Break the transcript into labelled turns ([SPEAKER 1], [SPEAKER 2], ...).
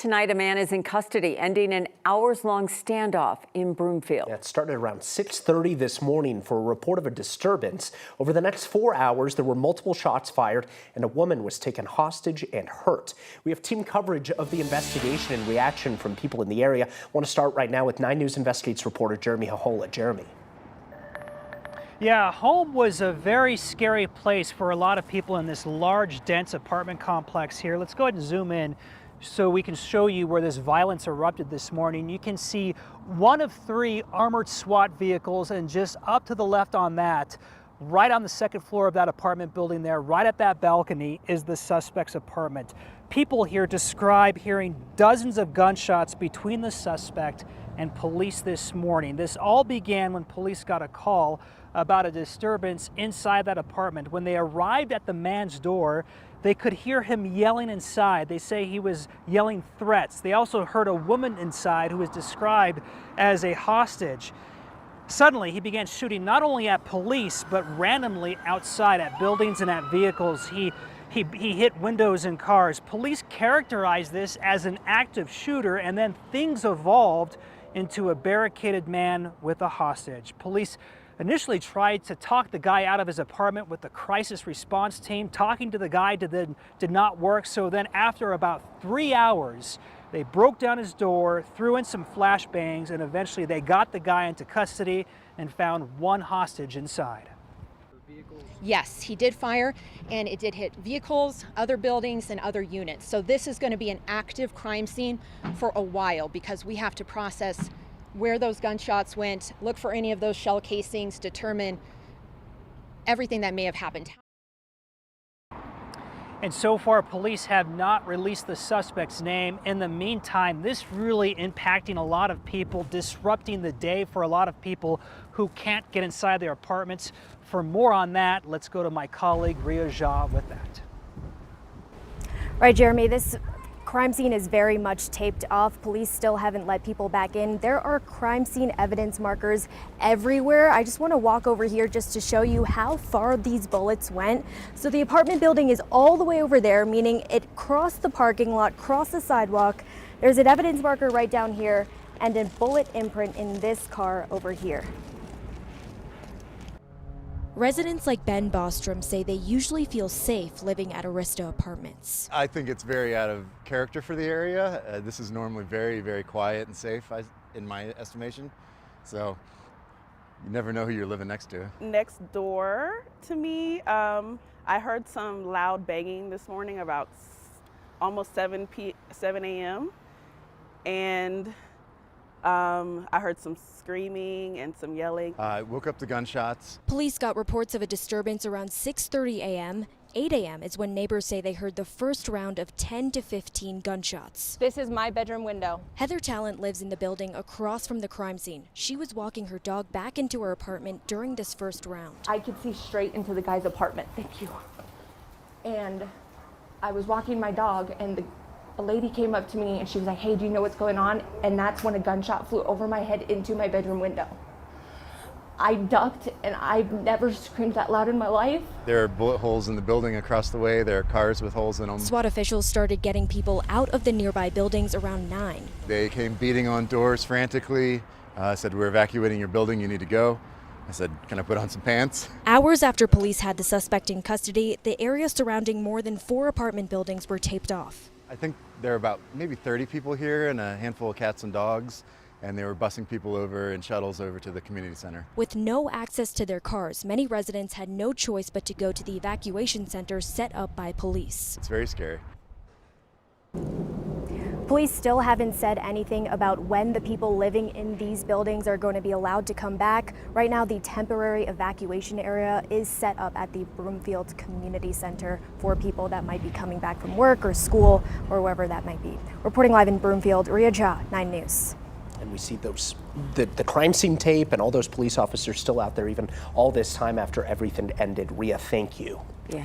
[SPEAKER 1] Tonight, a man is in custody, ending an hours-long standoff in Broomfield.
[SPEAKER 2] It started around 6:30 this morning for a report of a disturbance. Over the next 4 hours, there were multiple shots fired and a woman was taken hostage and hurt. We have team coverage of the investigation and reaction from people in the area. I want to start right now with 9 News Investigates reporter Jeremy Hahola. Jeremy.
[SPEAKER 3] Yeah, home was a very scary place for a lot of people in this large, dense apartment complex here. Let's go ahead and zoom in so we can show you where this violence erupted this morning. You can see one of 3 armored SWAT vehicles, and just up to the left on that, right on the second floor of that apartment building there, right at that balcony, is the suspect's apartment. People here describe hearing dozens of gunshots between the suspect and police this morning. This all began when police got a call about a disturbance inside that apartment. When they arrived at the man's door, they could hear him yelling inside. They say he was yelling threats. They also heard a woman inside who was described as a hostage. Suddenly, he began shooting not only at police, but randomly outside at buildings and at vehicles. He hit windows and cars. Police characterized this as an active shooter, and then things evolved into a barricaded man with a hostage. Police initially tried to talk the guy out of his apartment with the crisis response team. Talking to the guy did not work. So then after about 3 hours, they broke down his door, threw in some flashbangs, and eventually they got the guy into custody and found one hostage inside.
[SPEAKER 4] Yes, he did fire, and it did hit vehicles, other buildings, and other units. So this is going to be an active crime scene for a while because we have to process where those gunshots went, look for any of those shell casings, determine everything that may have happened.
[SPEAKER 3] And so far, police have not released the suspect's name. In the meantime, this really impacting a lot of people, disrupting the day for a lot of people who can't get inside their apartments. For more on that, let's go to my colleague Ria Jha with that.
[SPEAKER 5] Right, Jeremy, this crime scene is very much taped off. Police still haven't let people back in. There are crime scene evidence markers everywhere. I just want to walk over here just to show you how far these bullets went. So the apartment building is all the way over there, meaning it crossed the parking lot, crossed the sidewalk. There's an evidence marker right down here and a bullet imprint in this car over here.
[SPEAKER 6] Residents like Ben Bostrom say they usually feel safe living at Arista Apartments.
[SPEAKER 7] I think it's very out of character for the area. This is normally very, very quiet and safe, in my estimation. So you never know who you're living next to.
[SPEAKER 8] Next door to me, I heard some loud banging this morning about almost 7 a.m. And I heard some screaming and some yelling.
[SPEAKER 7] I woke up to gunshots.
[SPEAKER 6] Police got reports of a disturbance around 6:30 a.m. 8 a.m. is when neighbors say they heard the first round of 10 to 15 gunshots.
[SPEAKER 4] This is my bedroom window.
[SPEAKER 6] Heather Talent lives in the building across from the crime scene. She was walking her dog back into her apartment during this first round.
[SPEAKER 9] I could see straight into the guy's apartment. Thank you. And I was walking my dog, and a lady came up to me and she was like, "Hey, do you know what's going on?" And that's when a gunshot flew over my head into my bedroom window. I ducked, and I've never screamed that loud in my life.
[SPEAKER 7] There are bullet holes in the building across the way. There are cars with holes in them.
[SPEAKER 6] SWAT officials started getting people out of the nearby buildings around 9.
[SPEAKER 7] They came beating on doors frantically, said, "We're evacuating your building, you need to go." I said, "Can I put on some pants?"
[SPEAKER 6] Hours after police had the suspect in custody, the area surrounding more than 4 apartment buildings were taped off.
[SPEAKER 7] I think there are about maybe 30 people here and a handful of cats and dogs, and they were busing people over in shuttles over to the community center.
[SPEAKER 6] With no access to their cars, many residents had no choice but to go to the evacuation center set up by police.
[SPEAKER 7] It's very scary.
[SPEAKER 5] Police still haven't said anything about when the people living in these buildings are going to be allowed to come back. Right now, the temporary evacuation area is set up at the Broomfield Community Center for people that might be coming back from work or school or wherever that might be. Reporting live in Broomfield, Ria Jha, 9 News.
[SPEAKER 2] And we see the crime scene tape and all those police officers still out there even all this time after everything ended. Ria, thank you.
[SPEAKER 1] Yeah.